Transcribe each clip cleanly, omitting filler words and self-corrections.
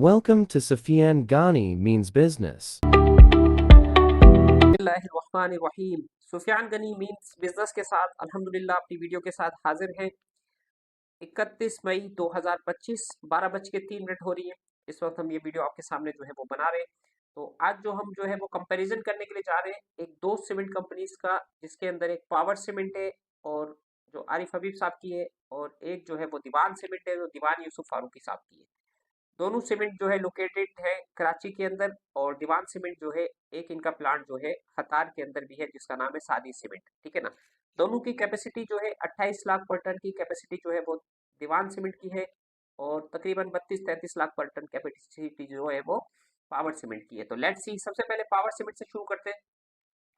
Welcome to Sufyan Ghani Means Business. बिस्मिल्लाहिर्रहमानिर्रहीम। Sufiyan Gani means business के साथ अल्हम्दुलिल्लाह अपनी वीडियो के साथ हाजिर हैं। 31 मई 2025 12:03 हो रही है। इस वक्त हम ये वीडियो आपके सामने जो है वो बना रहे हैं। तो आज जो हम जो है वो कंपैरिजन करने के लिए जा रहे हैं एक दो सीमेंट कंपनीज का, जिसके अंदर एक पावर सीमेंट है और जो आरिफ हबीब साहब की है, और एक जो है वो दीवान सीमेंट है जो दीवान यूसुफ फारूकी साहब की है। दोनों सीमेंट जो है लोकेटेड है कराची के अंदर, और दीवान सीमेंट जो है एक इनका प्लांट जो है हतार के अंदर भी है जिसका नाम है सादी सीमेंट। ठीक है ना। दोनों की कैपेसिटी जो है 28 लाख पर टन की कैपेसिटी जो है वो दीवान सीमेंट की है, और तकरीबन 32-33 लाख पर टन कैपेसिटी जो है वो पावर सीमेंट की है। तो लेट्स सी, सबसे पहले पावर सीमेंट से शुरू करते हैं।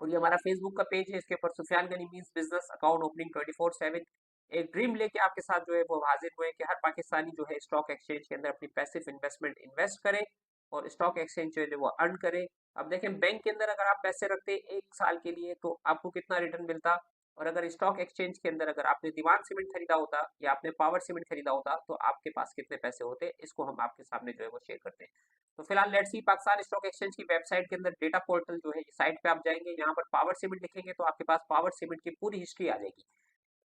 और ये हमारा फेसबुक का पेज है, इसके ऊपर Sufiyan Gani means business account opening 24/7 एक ड्रीम लेके आपके साथ जो है वो हाजिर हुए कि हर पाकिस्तानी जो है स्टॉक एक्सचेंज के अंदर अपनी पैसिव इन्वेस्टमेंट इन्वेस्ट करे और स्टॉक एक्सचेंज जो है वो अर्न करे। अब देखें, बैंक के अंदर अगर आप पैसे रखते 1 साल के लिए तो आपको कितना रिटर्न मिलता, और अगर स्टॉक एक्सचेंज के अंदर अगर आपने दीवान सीमेंट खरीदा होता या आपने पावर सीमेंट खरीदा होता तो आपके पास कितने पैसे होते, इसको हम आपके सामने जो है वो शेयर करते हैं। तो फिलहाल let's see, Pakistan stock exchange की वेबसाइट के अंदर डेटा पोर्टल जो है, साइट पे आप जाएंगे, यहाँ पर पावर सीमेंट लिखेंगे तो आपके पास पावर सीमेंट की पूरी हिस्ट्री आ जाएगी।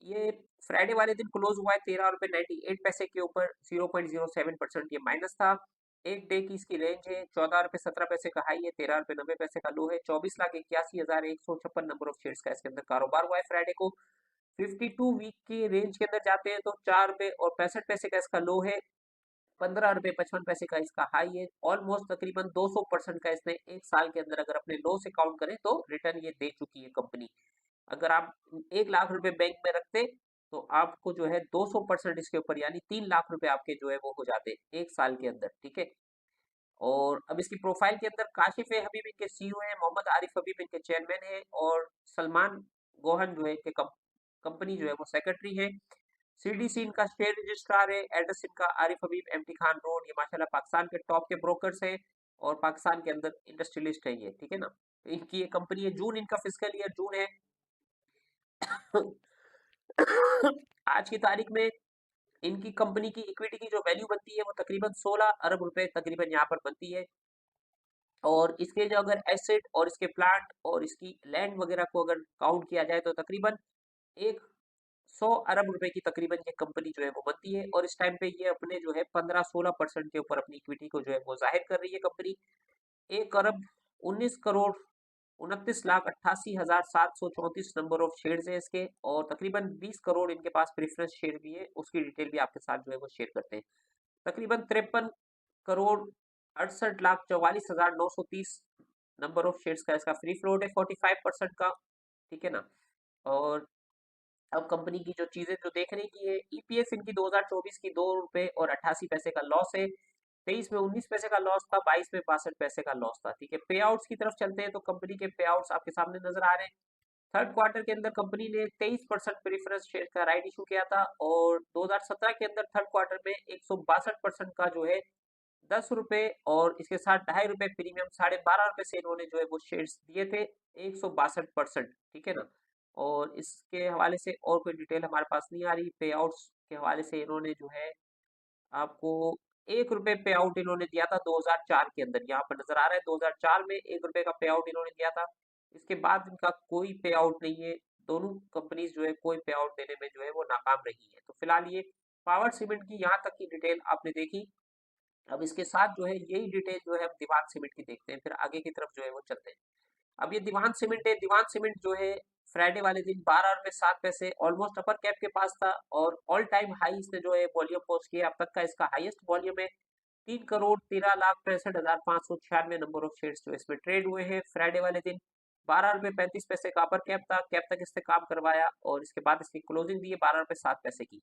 ये फ्राइडे वाले दिन क्लोज हुआ है 13 रुपए 98 पैसे के ऊपर, 0.07% ये माइनस था। एक डे की इसकी रेंज है 14 रुपए 17 पैसे का हाई है, 13 रुपए 90 पैसे का लो है। 24,81,156 नंबर ऑफ शेयर्स का इसके अंदर कारोबार हुआ है फ्राइडे को। 52 वीक की रेंज के अंदर जाते हैं तो 4 रुपए और 65 पैसे का इसका लो है, 15 रुपए 55 पैसे का इसका हाई है। ऑलमोस्ट तकरीबन 200% का इसने 1 साल के अंदर अगर अपने लो से काउंट करें तो रिटर्न ये दे चुकी है कंपनी। अगर आप 1 लाख रुपए बैंक में रखते तो आपको जो है 200% इसके ऊपर यानी 3 लाख रुपए आपके जो है वो हो जाते 1 साल के अंदर। ठीक है। और अब इसकी प्रोफाइल के अंदर काशिफ हबीब इनके सीईओ है, मोहम्मद आरिफ हबीब इनके चेयरमैन है, और सलमान गोहन जो है इनके कंपनी जो है वो सेक्रेटरी है। सीडीसी इनका शेयर रजिस्ट्रार है। एड्रेस इनका आरिफ हबीब एमटी खान रोड, ये माशाल्लाह पाकिस्तान के टॉप के ब्रोकर्स हैं और पाकिस्तान के अंदर इंडस्ट्रियलिस्ट है ये। ठीक है ना। तो इनकी ये कंपनी है, जून इनका फिजिकल ईयर जून है। आज की तारीख में इनकी कंपनी की इक्विटी की जो वैल्यू बनती है वो तकरीबन 16 अरब रुपए तकरीबन यहाँ पर बनती है। और इसके जो अगर एसेट और इसके प्लांट और इसकी लैंड वगैरह को अगर काउंट किया जाए तो तकरीबन एक 100 अरब रुपए की तकरीबन ये कंपनी जो है वो बनती है, और इस टाइम पे ये अपने जो है 15-16% के ऊपर अपनी इक्विटी को जो है वो जाहिर कर रही है company. 1 Arab 19 crore 29 lakh 88,734 number of shares है इसके, और तकरीबन 20 करोड़ इनके पास प्रेफरेंस शेयर भी है, उसकी डिटेल भी आपके साथ जो है वो शेयर करते हैं। तकरीबन 53 crore 68 lakh 44,930 number of shares का इसका फ्री फ्लोट है 45% का। ठीक है ना। और अब कंपनी की जो चीजें जो देखने की है, ईपीएस इनकी 2024 की 2 रुपए और 88 पैसे का लॉस है। 23 में 19 पैसे का लॉस था, 22 में 62 पैसे का लॉस था। ठीक है। पे आउट्स की तरफ चलते हैं तो कंपनी के पे आउट्स आपके सामने नजर आ रहे हैं। थर्ड क्वार्टर के अंदर कंपनी ने 23% प्रेफरेंस शेयर का राइट इशू किया था, और 2017 के अंदर थर्ड क्वार्टर में 162% का जो है 10 रुपए और इसके साथ 2.5 रुपए प्रीमियम 12.5 रुपए से इन्होंने जो है वो शेयर्स दिए थे, 162%। ठीक है ना। और इसके हवाले से और कोई डिटेल हमारे पास नहीं आ रही। पे आउट्स के हवाले से इन्होंने जो है आपको 1 रुपए पे आउट इन्होंने दिया था 2004 के अंदर, यहाँ पर नजर आ रहा है 2004 में 1 रुपए का पे आउट इन्होंने दिया था। इसके बाद इनका कोई पे आउट नहीं है। दोनों कंपनीज जो है कोई पे आउट देने में जो है वो नाकाम रही है। तो फिलहाल ये पावर सीमेंट की यहाँ तक की डिटेल आपने देखी। अब इसके साथ जो है यही डिटेल जो है हम दीवान सीमेंट की देखते हैं, फिर आगे की तरफ जो है वो चलते हैं। अब ये दीवान सीमेंट है। दीवान सीमेंट जो है फ्राइडे वाले दिन 12 रुपए 7 पैसे ऑलमोस्ट अपर कैप के पास था, और ऑल टाइम हाई इसने जो है वॉल्यूम पोस्ट किया, अब तक का इसका हाईएस्ट वॉल्यूम है। 3 crore 13 lakh 65,596 number of shares जो इसमें ट्रेड हुए हैं फ्राइडे वाले दिन। 12 रुपए 35 पैसे का अपर कैप था, कैप तक इसने काम करवाया, और इसके बाद इसकी क्लोजिंग दी है 12 रुपए 7 पैसे की।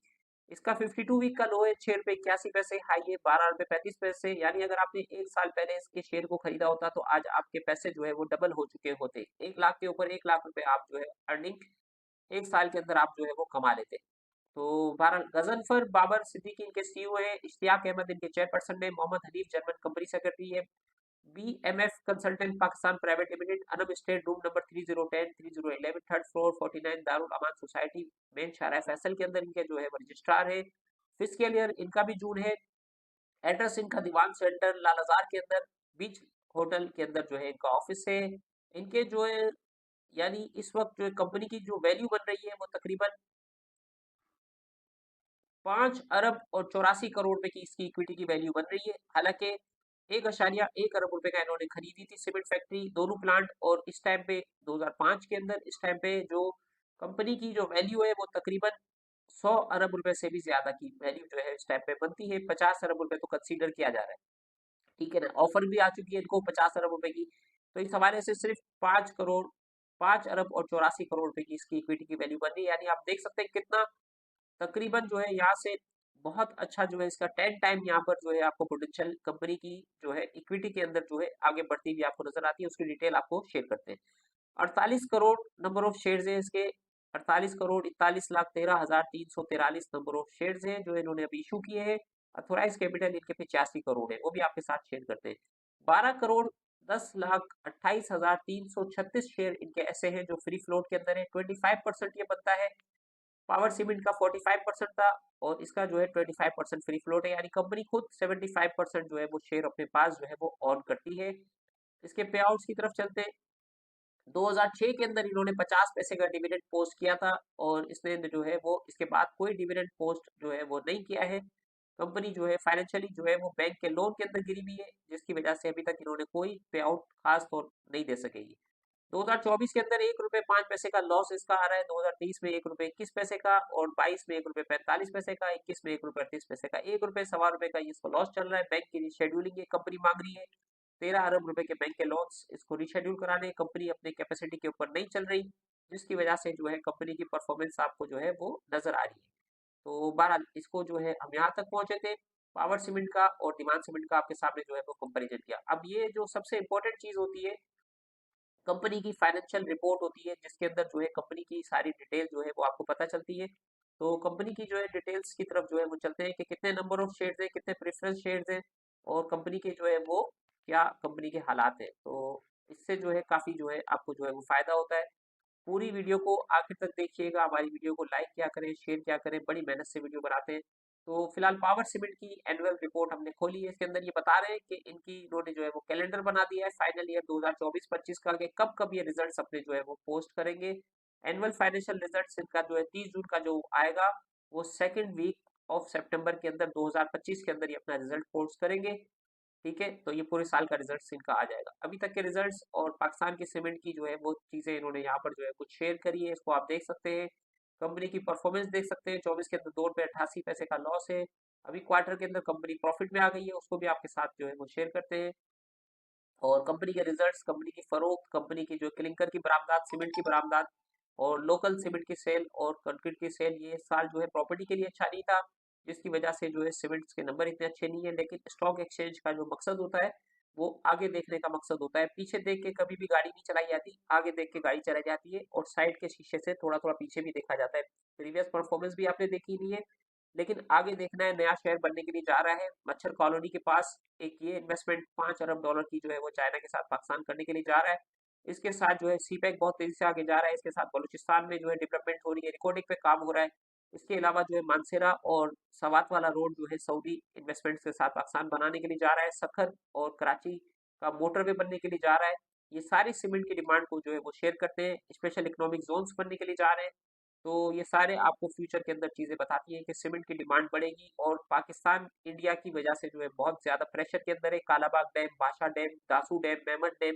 इसका 52 वीक का लो है 6 रुपए 81 पैसे, हाई है 12 रुपए 35 पैसे। यानी अगर आपने 1 साल पहले इसके शेयर को खरीदा होता तो आज आपके पैसे जो है वो डबल हो चुके होते। 1 लाख के ऊपर 1 लाख रुपए आप जो है अर्निंग 1 साल के अंदर आप जो है वो कमा लेते। तो बहरहाल गजनफर बाबर सिद्दीकी इनके सीईओ है, इश्तियाक अहमद इनके चेयरपर्सन है, Mohammad Hanif German company secretary है, BMF consultant Pakistan private limited, अनब state, room number 3010 3011, third floor 49 Darul Aman society, main Shahrah Faisal के अंदर इनके जो है वो रजिस्ट्रार है। फिजिकल ईयर इनका भी जून है। एड्रेस इनका दीवान सेंटर लालबाजार के अंदर बीच होटल के अंदर जो है इनका ऑफिस है। इनके जो है यानी इस वक्त जो कंपनी की जो वैल्यू बन रही है वो तकरीबन 5 अरब और 84 करोड़ रुपए की इसकी इक्विटी की वैल्यू बन रही है। हालांकि 1,1 अरब रुपए का इन्होंने खरीदी थी सीमेंट फैक्ट्री दोनों प्लांट, और इस टाइम पे 2005 के अंदर इस टाइम पे जो कंपनी की जो वैल्यू है वो तकरीबन 100 अरब रुपए से भी ज्यादा की वैल्यू जो है इस टाइम पे बनती है। 50 अरब रुपए तो कंसीडर किया जा रहा है, ठीक है ना। ऑफर भी आ चुकी है इनको 50 अरब रुपए की। तो इस हवाले से सिर्फ 5 अरब और 84 करोड़ रुपए की इसकी इक्विटी की वैल्यू बन रही है। यानी आप देख सकते हैं कितना तकरीबन जो है यहाँ से बहुत अच्छा जो है इसका 10 टाइम यहाँ पर जो है आपको पोटेंशियल कंपनी की जो है इक्विटी के अंदर जो है आगे बढ़ती हुई आपको नजर आती है। उसकी डिटेल आपको शेयर करते हैं। 48 करोड़ नंबर ऑफ शेयर्स है इसके। 48 crore 41 lakh 13,343 number of shares हैं जो इन्होंने अभी इशू किए हैं। अथोराइज कैपिटल इनके 85 करोड़ है, वो भी आपके साथ शेयर करते हैं। 12 करोड़ 10 लाख 28,336 शेयर इनके ऐसे हैं जो फ्री फ्लोट के अंदर है। 25% ये बनता है। पावर सीमेंट का 45% था और इसका जो है 25% फ्री फ्लोट है। यानी कंपनी खुद 75% जो है वो शेयर अपने पास जो है वो ऑन करती है। इसके पे आउट्स की तरफ चलते हैं। 2006 के अंदर इन्होंने 50 पैसे का डिविडेंड पोस्ट किया था और इसने जो है वो इसके बाद कोई डिविडेंड पोस्ट जो है वो नहीं किया है। कंपनी जो है फाइनेंशियली जो है वो बैंक के लोन के अंदर गिरी हुई है, जिसकी वजह से अभी तक इन्होंने कोई पे आउट खास तौर नहीं दे सकेगी। 2024 के अंदर 1 रुपए 5 पैसे का लॉस इसका आ रहा है। 2023 में 1 रुपए 21 पैसे का और 22 में 1 रुपए 45 पैसे का, 21 में 1 रुपए 38 पैसे का, 1 रुपए 1.25 रुपए का इसको लॉस चल रहा है। बैंक की रिशेड्यूलिंग ये कंपनी मांग रही है। 13 अरब रुपए के बैंक के लोन्स इसको रिशेड्यूल कराने, कंपनी अपने कैपेसिटी के ऊपर नहीं चल रही, जिसकी वजह से जो है कंपनी की परफॉर्मेंस आपको जो है वो नजर आ रही है। तो बहरहाल इसको जो है हम यहाँ तक पहुंचे थे, पावर सीमेंट का और डिमांड सीमेंट का आपके सामने जो है वो कंपेरिजन किया। अब ये जो सबसे इंपॉर्टेंट चीज होती है कंपनी की फाइनेंशियल रिपोर्ट होती है, जिसके अंदर जो है कंपनी की सारी डिटेल जो है वो आपको पता चलती है। तो कंपनी की जो है डिटेल्स की तरफ जो है वो चलते हैं कि कितने नंबर ऑफ शेयर्स हैं, कितने प्रेफरेंस शेयर्स हैं और कंपनी के जो है वो क्या कंपनी के हालात हैं। तो इससे जो है काफ़ी जो है आपको जो है वो फ़ायदा होता है। पूरी वीडियो को आखिर तक देखिएगा, हमारी वीडियो को लाइक क्या करें, शेयर क्या करें, बड़ी मेहनत से वीडियो बनाते हैं। तो फिलहाल पावर सीमेंट की एनुअल रिपोर्ट हमने खोली है। इसके अंदर ये बता रहे हैं कि इनकी इन्होंने जो है वो कैलेंडर बना दिया है फाइनल ईयर 2024-25 का, कि कब कब ये रिजल्ट्स अपने जो है वो पोस्ट करेंगे। एनुअल फाइनेंशियल रिजल्ट्स इनका जो है 30 जून का जो आएगा वो सेकेंड वीक ऑफ सितंबर के अंदर 2025 के अंदर ये अपना रिजल्ट पोस्ट करेंगे। ठीक है, तो ये पूरे साल का रिजल्ट इनका आ जाएगा। अभी तक के रिजल्ट्स और पाकिस्तान की सीमेंट की जो है वो चीजें इन्होंने यहाँ पर जो है कुछ शेयर करी है, इसको आप देख सकते हैं। कंपनी की परफॉर्मेंस देख सकते हैं। 24 के अंदर 2 रुपए 88 पैसे का लॉस है। अभी क्वार्टर के अंदर कंपनी प्रॉफिट में आ गई है, उसको भी आपके साथ जो है वो शेयर करते हैं। और कंपनी के रिजल्ट्स, कंपनी की फरोख्त, कंपनी की जो क्लिंकर की बरामदात, सीमेंट की बरामदात और लोकल सीमेंट की सेल और कंक्रीट की सेल, ये साल जो है प्रॉपर्टी के लिए अच्छा नहीं था, जिसकी वजह से जो है सीमेंट्स के नंबर इतने अच्छे नहीं है। लेकिन स्टॉक एक्सचेंज का जो मकसद होता है वो आगे देखने का मकसद होता है। पीछे देख के कभी भी गाड़ी नहीं चलाई जाती, आगे देख के गाड़ी चलाई जाती है और साइड के शीशे से थोड़ा थोड़ा पीछे भी देखा जाता है। प्रीवियस परफॉर्मेंस भी आपने देखी नहीं है, लेकिन आगे देखना है। नया शहर बनने के लिए जा रहा है मच्छर कॉलोनी के पास, एक ये इन्वेस्टमेंट $5 अरब की जो है वो चाइना के साथ पाकिस्तान करने के लिए जा रहा है। इसके साथ जो है सीपैक बहुत तेजी से आगे जा रहा है। इसके साथ बलूचिस्तान में जो है डेवलपमेंट हो रही है, रिकॉर्डिंग पे काम हो रहा है। इसके अलावा जो है मानसेरा और सवात वाला रोड जो है सऊदी इन्वेस्टमेंट्स के साथ पाकिस्तान बनाने के लिए जा रहा है। सखर और कराची का मोटरवे बनने के लिए जा रहा है। ये सारी सीमेंट की डिमांड को जो है वो शेयर करते हैं। स्पेशल इकोनॉमिक जोन्स बनने के लिए जा रहे हैं। तो ये सारे आपको फ्यूचर के अंदर चीजें बताती हैं कि सीमेंट की डिमांड बढ़ेगी और पाकिस्तान इंडिया की वजह से जो है बहुत ज्यादा प्रेशर के अंदर है। कालाबाग डैम, बादशाह dam, Dasu dam, Memon dam,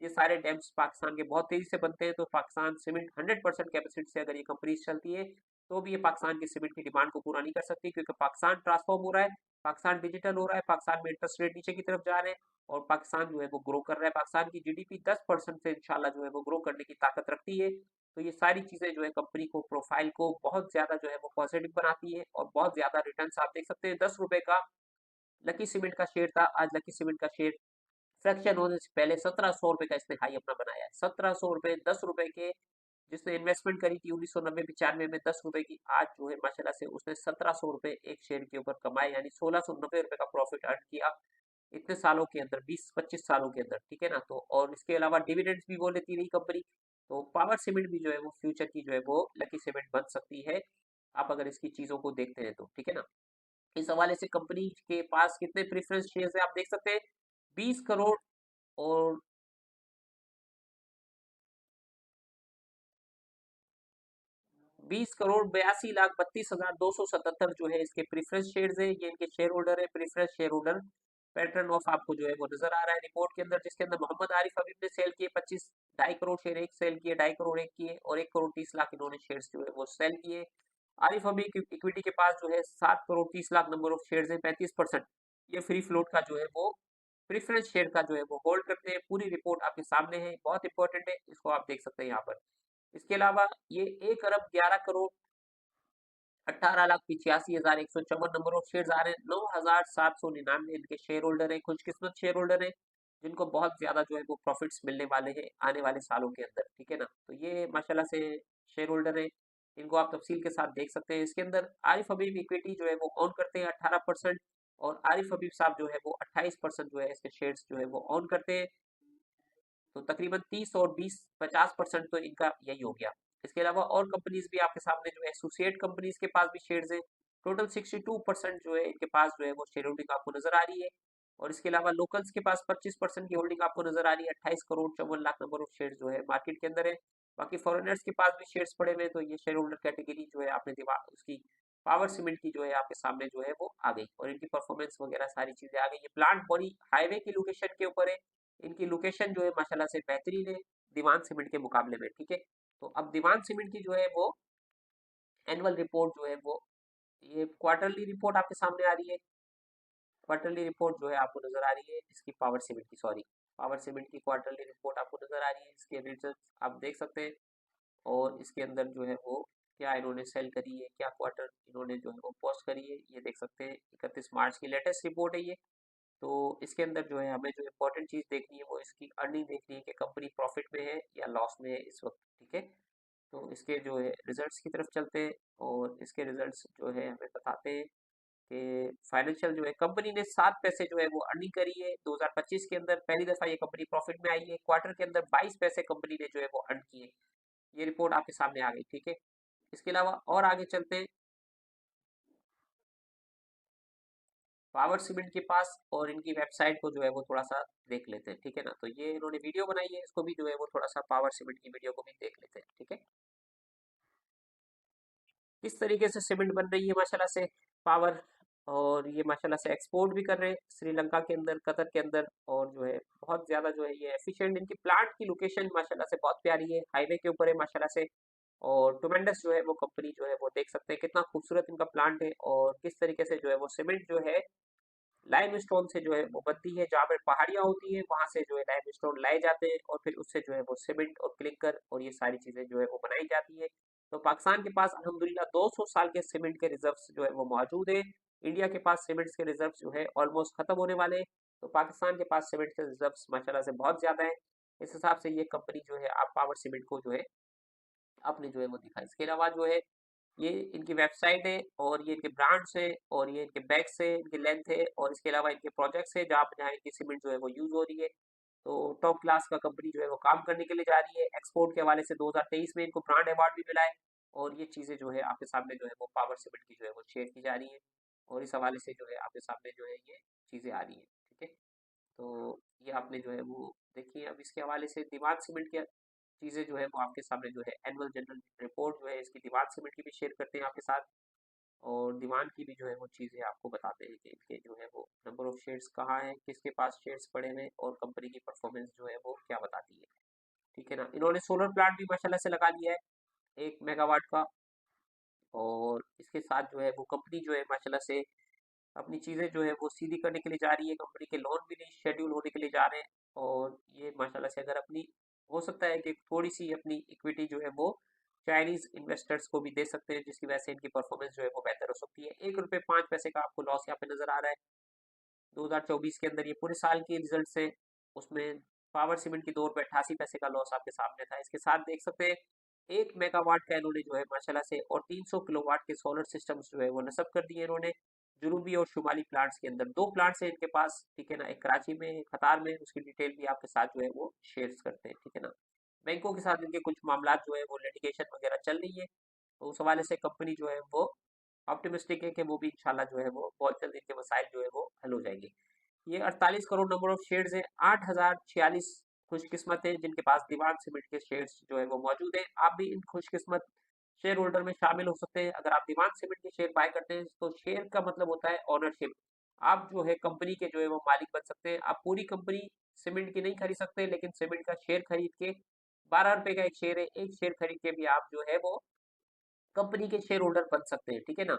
ये सारे डैम्स पाकिस्तान के बहुत तेजी से बनते हैं। तो पाकिस्तान सीमेंट 100% कैपेसिटी से अगर ये कंपनीज चलती है तो भी ये पाकिस्तान की सीमेंट की डिमांड को पूरा नहीं कर सकती, क्योंकि पाकिस्तान ट्रांसफॉर्म हो रहा है, पाकिस्तान डिजिटल हो रहा है, पाकिस्तान में इंटरेस्ट रेट नीचे की तरफ जा रहे हैं और पाकिस्तान जो है वो ग्रो कर रहा है। पाकिस्तान की जीडीपी 10% से इंशाल्लाह जो है वो ग्रो करने की ताकत रखती है। तो ये सारी चीजें जो है कंपनी को, प्रोफाइल को बहुत ज्यादा जो है वो पॉजिटिव बनाती है और बहुत ज्यादा रिटर्न्स आप देख सकते हैं। 10 रुपए का लकी सीमेंट का शेयर था, आज लकी सीमेंट का शेयर फ्रैक्शन होने से पहले 1700 रुपए का इसने हाई अपना बनाया है। 1700 रुपए 10 रुपए के, जिसने इन्वेस्टमेंट करी थी 1990-95 में 10 रुपए की, आज जो है माशाल्लाह से उसने 1700 रुपए एक शेयर के ऊपर कमाए, यानी 1690 रुपए का प्रॉफिट अर्न किया इतने सालों के अंदर, 20-25 सालों के अंदर। ठीक है ना। तो और इसके अलावा डिविडेंड्स भी वो लेती रही कंपनी। तो पावर सीमेंट भी जो है वो फ्यूचर की जो है वो लकी सीमेंट बन सकती है, आप अगर इसकी चीजों को देखते हैं तो। ठीक है ना। इस हवाले से कंपनी के पास कितने प्रेफरेंस शेयर्स है आप देख सकते हैं, 20 करोड़ और 20,82,32,77 जो है इसके प्रेफरेंस शेयर्स है। ये इनके शेयर होल्डर है, preference share holder. Pattern of आपको जो है वो नजर आ रहा है रिपोर्ट के अंदर, जिसके अंदर मोहम्मद आरिफ हबीब ने सेल किए 25 2.5 करोड़ शेयर, एक सेल किए 2.5 करोड़ एक किए, और 1,30,00,000 इन्होंने शेयर्स जो है वो सेल किए। आरिफ हबीब की इक्विटी के पास जो है 7,30,00,000 नंबर ऑफ शेयर्स है, 35%। ये फ्री फ्लोट का जो है वो प्रेफरेंस शेयर का जो है वो होल्ड करते हैं। पूरी रिपोर्ट आपके सामने है, बहुत इंपॉर्टेंट है, इसको आप देख सकते हैं यहाँ पर। इसके अलावा ये 1 अरब 11 करोड़ 18,85,154 नंबर ऑफ शेयर्स आ रहे हैं। 9,799 इनके शेयर होल्डर हैं, खुशकिस्मत शेयर होल्डर हैं, जिनको बहुत ज्यादा जो है वो प्रॉफिट्स मिलने वाले हैं आने वाले सालों के अंदर, ठीक है ना। तो ये माशाल्लाह से शेयर होल्डर हैं, इनको आप तफसील के साथ देख सकते हैं। इसके अंदर आरिफ हबीब इक्विटी जो है वो ऑन करते हैं 18%, और आरिफ हबीब साहब जो है वो 28% जो है इसके शेयर्स जो है वो ऑन करते हैं। तो तकरीबन 30 और 20 50% तो इनका यही हो गया। इसके अलावा और कंपनीज भी आपके सामने जो है एसोसिएट कंपनीज के पास भी शेयर्स हैं। टोटल 62% जो है इनके पास जो है वो शेयर होल्डिंग आपको नजर आ रही है। और इसके अलावा लोकल्स के पास 25% की होल्डिंग आपको नजर आ रही है। 28,54,00,000 नंबर ऑफ शेयर जो है मार्केट के अंदर है। बाकी फॉरेनर्स के पास भी शेयर्स पड़े हुए हैं। तो ये शेयर होल्डर कैटेगरी जो है आपने दिमाग उसकी पावर सीमेंट की जो है आपके सामने जो है वो आ गई, और इनकी परफॉर्मेंस वगैरह सारी चीजें आ गई। ये प्लांट बड़ी हाईवे की लोकेशन के ऊपर है, इनकी लोकेशन जो है माशाल्लाह से बेहतरीन है दीवान सीमेंट के मुकाबले में, ठीक है। तो अब दीवान सीमेंट की जो है वो एनुअल रिपोर्ट जो है वो, ये क्वार्टरली रिपोर्ट आपके सामने आ रही है। क्वार्टरली रिपोर्ट जो है आपको नजर आ रही है इसकी पावर सीमेंट की, सॉरी, पावर सीमेंट की क्वार्टरली रिपोर्ट आपको नजर आ रही है। इसके रिजल्ट आप देख सकते हैं, और इसके अंदर जो है वो क्या इन्होंने सेल करी है, क्या क्वार्टर इन्होंने जो है वो पोस्ट करी है, ये देख सकते हैं। 31 मार्च की लेटेस्ट रिपोर्ट है ये। तो इसके अंदर जो है हमें जो इम्पोर्टेंट चीज़ देखनी है वो इसकी अर्निंग देखनी है कि कंपनी प्रॉफिट में है या लॉस में है इस वक्त, ठीक है। तो इसके जो है रिजल्ट्स की तरफ चलते हैं, और इसके रिजल्ट्स जो है हमें बताते हैं कि फाइनेंशियल जो है कंपनी ने 7 पैसे जो है वो अर्निंग करी है 2025 के अंदर। पहली दफा ये कंपनी प्रॉफिट में आई है। क्वार्टर के अंदर 22 पैसे कंपनी ने जो है वो अर्न किए। ये रिपोर्ट आपके सामने आ गई, ठीक है। इसके अलावा और आगे चलते हैं पावर सीमेंट के पास, और इनकी वेबसाइट को जो है वो थोड़ा सा देख लेते हैं, ठीक है ना। तो ये इन्होंने वीडियो बनाई है, इसको भी जो है वो थोड़ा सा पावर सीमेंट की वीडियो को भी देख लेते हैं, ठीक है। किस तरीके से सीमेंट बन रही है माशाल्लाह से पावर, और ये माशाल्लाह से एक्सपोर्ट भी कर रहे हैं श्रीलंका के अंदर, कतर के अंदर, और जो है बहुत ज़्यादा जो है ये एफिशिएंट। इनकी प्लांट की लोकेशन माशाल्लाह से बहुत प्यारी है, हाईवे के ऊपर है माशाल्लाह से। और टुमेंडस जो है वो कंपनी जो है वो देख सकते हैं कितना खूबसूरत इनका प्लांट है, और किस तरीके से जो है वो सीमेंट जो है लाइम स्टोन से जो है वो बनती है। जहाँ पर पहाड़ियाँ होती है वहां से जो है लाइम स्टोन लाए जाते हैं, और फिर उससे जो है वो सीमेंट और क्लिंकर और ये सारी चीजें जो है वो बनाई जाती है। तो पाकिस्तान के पास अल्हम्दुलिल्लाह 200 साल के सीमेंट के रिजर्व्स जो है वो मौजूद है। इंडिया के पास सीमेंट्स के रिजर्व्स जो है ऑलमोस्ट खत्म होने वाले हैं। तो पाकिस्तान के पास सीमेंट के रिजर्व्स माशाल्लाह से बहुत ज्यादा है। इस हिसाब से ये कंपनी जो है आप पावर सीमेंट को जो है आपने जो है वो दिखा। इसके अलावा जो है ये इनकी वेबसाइट है, और ये इनके ब्रांड्स है, और ये इनके बैग्स है, इनकी लेंथ है, और इसके अलावा इनके प्रोजेक्ट्स है जहाँ जहाँ इनकी सीमेंट जो है वो यूज हो रही है। तो टॉप क्लास का कंपनी जो है वो काम करने के लिए जा रही है। एक्सपोर्ट के हवाले से 2023 में इनको ब्रांड अवार्ड भी मिला है। और ये चीज़ें जो है आपके सामने जो है वो पावर सीमेंट की जो है वो शेयर की जा रही है, और इस हवाले से जो है आपके सामने जो है ये चीज़ें आ रही हैं, ठीक है। तो ये आपने जो है वो देखिए। अब इसके हवाले से दीवान सीमेंट की चीज़ें जो है वो आपके सामने जो है एनुअल जनरल रिपोर्ट जो है इसकी दीवान सीमेंट की भी शेयर करते हैं आपके साथ, और दीवान की भी जो है वो चीज़ें आपको बताते हैं कि इनके जो है वो नंबर ऑफ शेयर्स कहाँ हैं, किसके पास शेयर्स पड़े हुए हैं, और कंपनी की परफॉर्मेंस जो है वो क्या बताती है, ठीक है ना। इन्होंने सोलर प्लांट भी माशाल्लाह से लगा लिया है 1 मेगावाट का, और इसके साथ जो है वो कंपनी जो है माशाल्लाह से अपनी चीज़ें जो है वो सीधी करने के लिए जा रही है। कंपनी के लोन भी नहीं शेड्यूल होने के लिए जा रहे हैं, और ये माशाल्लाह से अगर अपनी हो सकता है कि थोड़ी सी अपनी इक्विटी जो है वो चाइनीज इन्वेस्टर्स को भी दे सकते हैं, जिसकी वजह से इनकी परफॉर्मेंस जो है वो बेहतर हो सकती है। 1 रुपये 5 पैसे का आपको लॉस यहाँ पे नजर आ रहा है 2024 के अंदर। ये पूरे साल के रिजल्ट से उसमें पावर सीमेंट की 2 रुपये 88 पैसे का लॉस आपके सामने था। इसके साथ देख सकते हैं 1 मेगावाट का इन्होंने जो है माशाल्लाह से, और 300 किलोवाट के सोलर सिस्टम्स जो है वो नस्ब कर दिए इन्होंने जनूबी और शुमाली प्लांट्स के अंदर। 2 प्लांट्स हैं इनके पास, ठीक है ना, एक कराची में एक कतार में। उसकी डिटेल भी आपके साथ जो है वो शेयर करते हैं, ठीक है ना। बैंकों के साथ इनके कुछ मामला जो है वो लिटिगेशन वगैरह चल रही है, तो उस हवाले से कंपनी जो है वो ऑप्टिमिस्टिक है कि वो भी इंशाल्लाह जो है वो बहुत जल्द इनके मसाइल जो है वो हल हो जाएंगे। ये 48 करोड़ नंबर ऑफ शेयर्स है, 8046 खुशकिस्मत है जिनके पास दीवान सीमेंट के शेयर्स जो है वो मौजूद है। आप भी इन खुशकिस्मत शेयर होल्डर में शामिल हो सकते हैं। अगर आप दीवान सीमेंट के शेयर बाय करते हैं तो शेयर का मतलब होता है ओनरशिप। आप जो है कंपनी के जो है वो मालिक बन सकते हैं। आप पूरी कंपनी सीमेंट की नहीं खरीद सकते, लेकिन सीमेंट का शेयर खरीद के, 12 रुपए का एक शेयर है, एक शेयर खरीद के भी आप जो है वो कंपनी के शेयर होल्डर बन सकते हैं, ठीक है ना।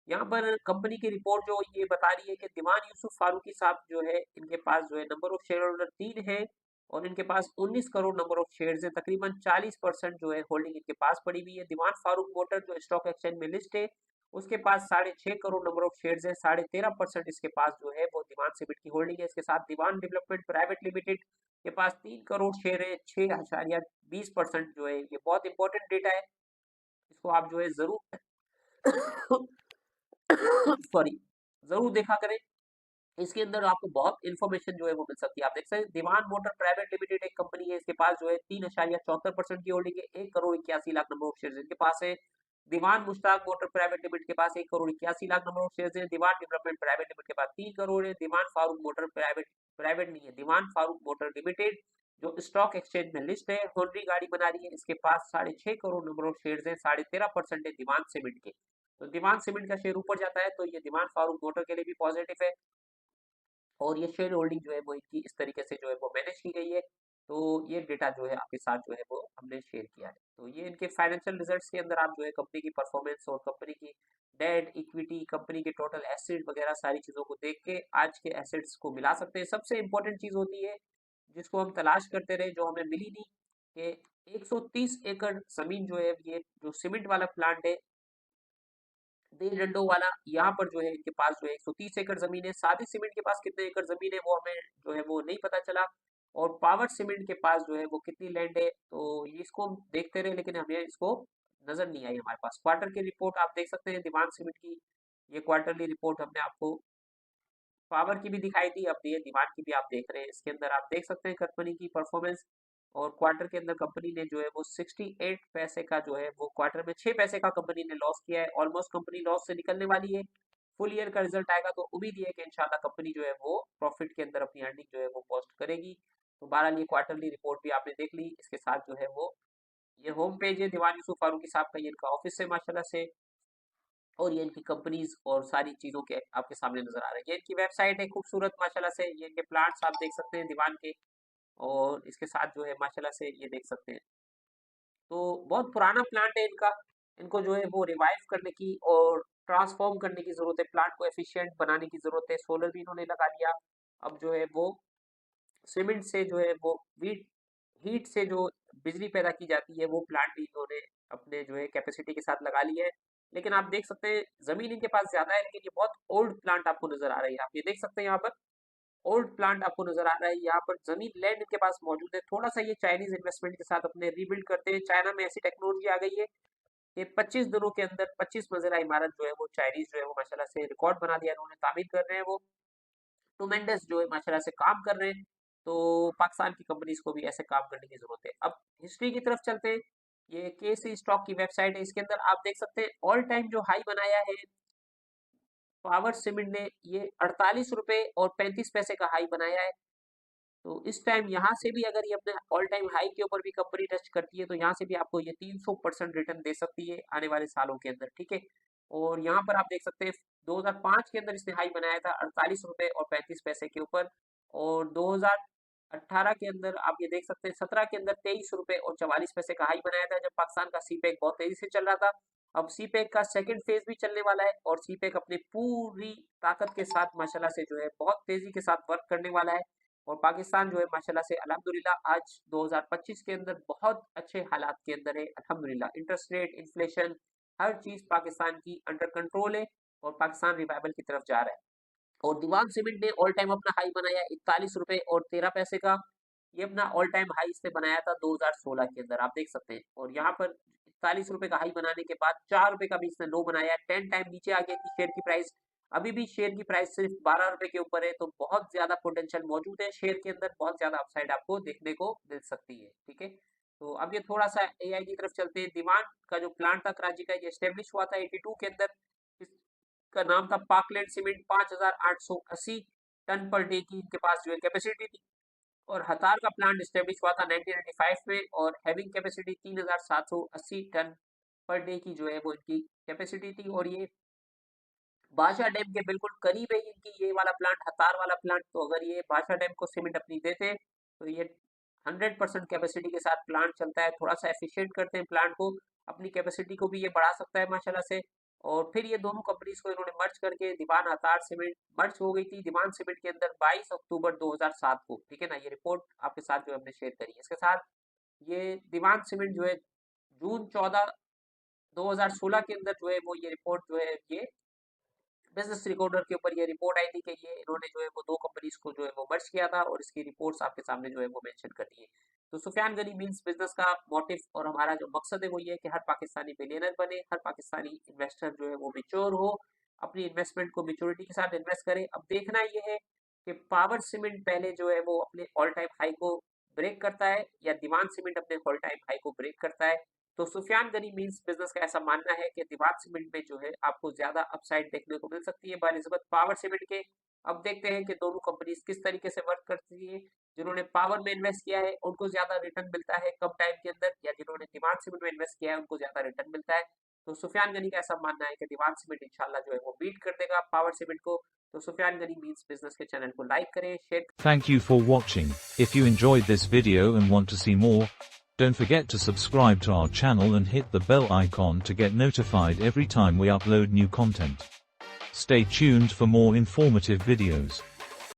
यहाँ पर कंपनी की रिपोर्ट जो ये बता रही है कि दीवान यूसुफ फारूकी साहब जो है इनके पास जो है नंबर ऑफ शेयर होल्डर 3 है और इनके पास 19 करोड़ नंबर ऑफ शेयर्स है। तकरीबन 40% जो है होल्डिंग इनके पास पड़ी हुई है। दीवान फारूक मोटर जो स्टॉक एक्सचेंज में लिस्ट है, उसके पास 6.5 करोड़ नंबर ऑफ शेयर्स है। 13.5% इसके पास जो है वो दीवान सीमेंट की होल्डिंग है। इसके साथ दीवान डेवलपमेंट प्राइवेट लिमिटेड के पास 3 करोड़ शेयर है, 6.20% जो है। ये बहुत इंपॉर्टेंट डेटा है, इसको आप जो है जरूर सॉरी जरूर देखा करें। इसके अंदर आपको बहुत इंफॉर्मेशन जो है वो मिल सकती है। आप देख सकते हैं दीवान मोटर प्राइवेट लिमिटेड एक कंपनी है, इसके पास जो है 3.74% की होल्डिंग है, 1 crore 81 lakh number of share इनके पास है। दीवान मुश्ताक मोटर प्राइवेट लिमिटेड के पास 1 crore 81 lakh number of share है। दीवान डेवलपमेंट प्राइवेट लिमिटेड के पास 3 करोड़ है। दीवान फारूक मोटर प्राइवेट प्राइवेट नहीं है, दीवान फारूक मोटर लिमिटेड जो स्टॉक एक्सचेंज में लिस्ट है, होंडरी गाड़ी बना रही है, इसके पास 6.5 करोड़ नंबर ऑफ शेयर है। 13.5% है दीवान सीमेंट के। तो दीवान सीमेंट का शेयर ऊपर जाता है तो ये दीवान फारूक मोटर के लिए भी पॉजिटिव है। और ये शेयर होल्डिंग जो है वो इनकी इस तरीके से जो है वो मैनेज की गई है। तो ये डेटा जो है आपके साथ जो है वो हमने शेयर किया है। तो ये इनके फाइनेंशियल रिजल्ट्स के अंदर आप जो है कंपनी की परफॉर्मेंस और कंपनी की डेट इक्विटी, कंपनी के टोटल एसेट वगैरह सारी चीज़ों को देख के आज के एसेट्स को मिला सकते हैं। सबसे इंपॉर्टेंट चीज़ होती है जिसको हम तलाश करते रहे, जो हमें मिली नहीं, कि 130 एकड़ जमीन जो है, ये जो सीमेंट वाला प्लांट है देल डंडो वाला, यहाँ पर जो है इनके पास जो है 130 एकड़ जमीन है। सादी सीमेंट के पास कितने एकड़ जमीन है वो हमें जो है वो नहीं पता चला। और पावर सीमेंट के पास जो है वो कितनी लैंड है, तो ये इसको हम देखते रहे लेकिन हमें इसको नजर नहीं आई हमारे पास। क्वार्टर की रिपोर्ट आप देख सकते हैं दीवान सीमेंट की, ये क्वार्टरली रिपोर्ट हमने आपको पावर की भी दिखाई दी, अब ये दीवान की भी आप देख रहे हैं। इसके अंदर आप देख सकते हैं कंपनी की परफॉर्मेंस। और क्वार्टर के अंदर कंपनी ने जो है वो 68 पैसे का जो है वो क्वार्टर में 6 पैसे का कंपनी ने लॉस किया है। ऑलमोस्ट कंपनी लॉस से निकलने वाली है। फुल ईयर का रिजल्ट आएगा तो उम्मीद है कि इंशाल्लाह कंपनी जो है वो प्रॉफिट के अंदर अपनी अर्निंग जो है वो पोस्ट करेगी। तो बहरहाल ये क्वार्टरली रिपोर्ट भी आपने देख ली। इसके साथ जो है वो ये होम पेज है दीवान यूसुफ फारूकी साहब का, ये इनका ऑफिस है माशाल्लाह से। और ये इनकी कंपनीज और सारी चीज़ों के आपके सामने नजर आ रही है। ये इनकी वेबसाइट है खूबसूरत माशाल्लाह से। ये इनके प्लांट्स आप देख सकते हैं दीवान के, और इसके साथ जो है माशाल्लाह से ये देख सकते हैं। तो बहुत पुराना प्लांट है इनका, इनको जो है वो रिवाइव करने की और ट्रांसफॉर्म करने की ज़रूरत है, प्लांट को एफिशिएंट बनाने की ज़रूरत है। सोलर भी इन्होंने लगा लिया। अब जो है वो सीमेंट से जो है वो हीट हीट से जो बिजली पैदा की जाती है वो प्लांट भी इन्होंने अपने जो है कैपेसिटी के साथ लगा लिया है। लेकिन आप देख सकते हैं जमीन इनके पास ज्यादा है, लेकिन ये बहुत ओल्ड प्लांट आपको नजर आ रही है। आप ये देख सकते हैं यहाँ पर ओल्ड प्लांट आपको नजर आ रहा है। यहाँ पर जमीन लैंड इनके पास मौजूद है। थोड़ा सा ये चाइनीज इन्वेस्टमेंट के साथ अपने रीबिल्ड करते हैं। चाइना में ऐसी टेक्नोलॉजी आ गई है कि 25 दिनों के अंदर 25 मंजिला इमारत जो है वो चाइनीज जो है वो माशाल्लाह से रिकॉर्ड बना दिया उन्होंने, तामीर कर रहे हैं वो ट्रूमेंडस जो है माशाल्लाह से काम कर रहे हैं। तो पाकिस्तान की कंपनीज को भी ऐसे काम करने की जरूरत है। अब हिस्ट्री की तरफ चलते हैं। ये केसी स्टॉक की वेबसाइट है, इसके अंदर आप देख सकते हैं ऑल टाइम जो हाई बनाया है पावर सीमेंट ने, ये 48 रुपए और 35 पैसे का हाई बनाया है। तो इस टाइम यहाँ से भी अगर ये अपने ऑल टाइम हाई के ऊपर भी कंपनी टच करती है तो यहाँ से भी आपको ये 300% रिटर्न दे सकती है आने वाले सालों के अंदर, ठीक है। और यहाँ पर आप देख सकते हैं 2005 के अंदर इसने हाई बनाया था 48 रुपए और 35 पैसे के ऊपर। और 2018 के अंदर आप ये देख सकते हैं 17 के अंदर 23 रुपए और 44 पैसे का हाई बनाया था, जब पाकिस्तान का सीपैक बहुत तेजी से चल रहा था। अब सीपैक का सेकंड फेज भी चलने वाला है और सीपैक अपनी पूरी ताकत के साथ माशाल्लाह से जो है बहुत तेजी के साथ वर्क करने वाला है। और पाकिस्तान जो है माशाल्लाह से अल्हम्दुलिल्लाह आज 2025 के अंदर बहुत अच्छे हालात के अंदर है अल्हम्दुलिल्लाह। इंटरेस्ट रेट, इन्फ्लेशन, हर चीज पाकिस्तान की अंडर कंट्रोल है और पाकिस्तान रिवाइवल की तरफ जा रहा है। और दीवान सीमेंट ने ऑल टाइम अपना हाई बनाया 41 रुपए और 13 पैसे का। ये अपना ऑल टाइम हाई इसने बनाया था 2016 के अंदर, आप देख सकते हैं। और यहाँ पर 41 रुपए का हाई बनाने के बाद 4 रुपए का भी इसने लो बनाया, 10 टाइम नीचे आ गई थी शेयर की प्राइस। अभी भी शेयर की प्राइस सिर्फ 12 रुपए के ऊपर है। तो बहुत ज्यादा पोटेंशियल मौजूद है शेयर के अंदर, बहुत ज्यादा अपसाइड आपको देखने को मिल सकती है, ठीक है। तो अब ये थोड़ा सा एआई की तरफ चलते हैं। दीवान का जो प्लांट था कराची का, ये स्टेब्लिश हुआ था 82 के अंदर। का नाम था Parkland cement, 5,880 ton per day की इनके पास जो है कैपेसिटी थी। और हतार का प्लांट स्टेब्लिश हुआ था 1995 में और having capacity 3,780 ton per day की जो है वो इनकी कैपेसिटी थी। और ये भाषा डैम के बिल्कुल करीब है इनकी ये वाला प्लांट, हतार वाला प्लांट। तो अगर ये भाषा डैम को सीमेंट अपनी देते तो ये 100% कैपेसिटी के साथ प्लांट चलता है। थोड़ा सा एफिशिएंट करते हैं प्लांट को, अपनी कैपेसिटी को भी ये बढ़ा सकता है माशाल्लाह से। और फिर ये दोनों कंपनीज को इन्होंने मर्ज करके दीवान हतार सीमेंट मर्ज हो गई थी दीवान सीमेंट के अंदर 22 अक्टूबर 2007 को। ठीक है ना, ये रिपोर्ट आपके साथ जो हमने शेयर करी है। इसके साथ ये दीवान सीमेंट जो है जून 14 2016 के अंदर जो है वो ये रिपोर्ट जो है ये बिजनेस रिकॉर्डर के ऊपर ये रिपोर्ट आई थी कि ये इन्होंने जो है वो दो कंपनीज को जो है वो मर्ज किया था और इसकी रिपोर्ट्स आपके सामने जो है वो मेंशन कर दी है। तो सुफियान गनी मींस बिजनेस का मोटिव और हमारा जो मकसद है वो ये है कि हर पाकिस्तानी बिलियनर बने, हर पाकिस्तानी इन्वेस्टर जो है वो मेच्योर हो, अपनी इन्वेस्टमेंट को मेच्योरिटी के साथ इन्वेस्ट करे। अब देखना ये है कि पावर सीमेंट पहले जो है वो अपने ऑल टाइम हाई को ब्रेक करता है या दीवान सीमेंट अपने ऑल टाइम हाई को ब्रेक करता है। तो सुफियान गनी मींस बिजनेस का ऐसा मानना है कि दीवान सीमेंट में जो है आपको ज्यादा अपसाइड देखने को मिल सकती है बानिस्बत पावर सीमेंट के। अब देखते हैं कि दोनों कंपनीज किस तरीके से वर्क करती है। जिन्होंने पावर में इन्वेस्ट किया है उनको ज्यादा रिटर्न मिलता है कम टाइम के अंदर, या जिन्होंने दीवान सीमेंट में इन्वेस्ट किया है उनको ज्यादा रिटर्न मिलता है। तो सुफियान गनी का ऐसा मानना है कि दीवान सीमेंट इंशाल्लाह जो है वो बीट कर देगा पावर सीमेंट को। तो सुफियान गनी मींस बिजनेस के चैनल को लाइक करें, share. Thank you for watching. If you enjoyed this video and want to see more, don't forget to subscribe to our channel and hit the bell icon to get notified every time we upload new content. Stay tuned for more informative videos.